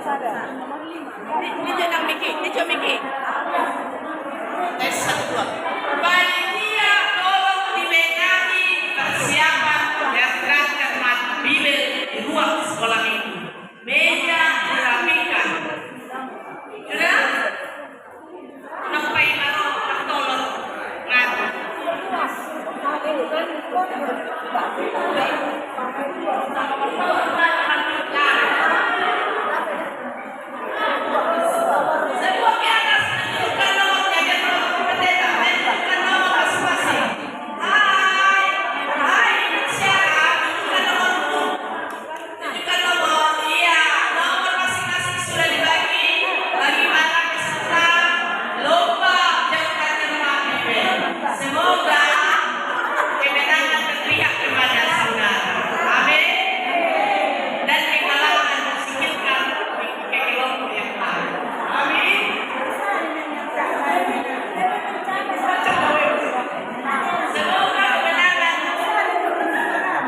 Ini jangan Miki, ini cuma Miki. Tes 1, 2. Panitia tolong dibenahi persiapan dan termat bibir di ruang sekolah ini. Meja dirapikan. Sudah? Sampai baru tertolong ngadu. Semoga kemenangan berpihak kepada saudara. Amin. Dan kekalahan disingkirkan ke kelompok yang lain. Amin. Semoga kemenangan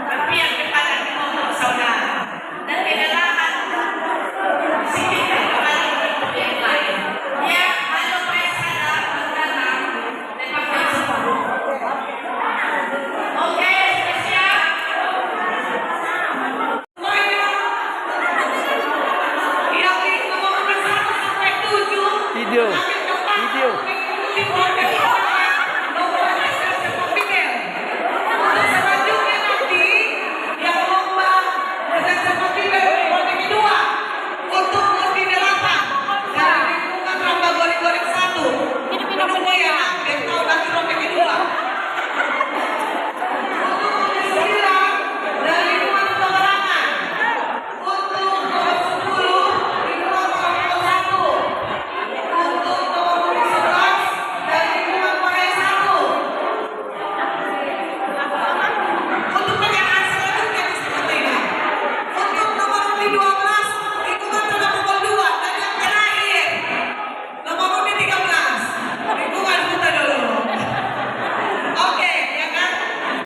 berpihak kepada kelompok saudara dan kekalahan disingkirkan kepada kelompok yang lain. Ya, halo pesada saudara. Oke, siap. Yang itu nomor 1 sampai 7. Video.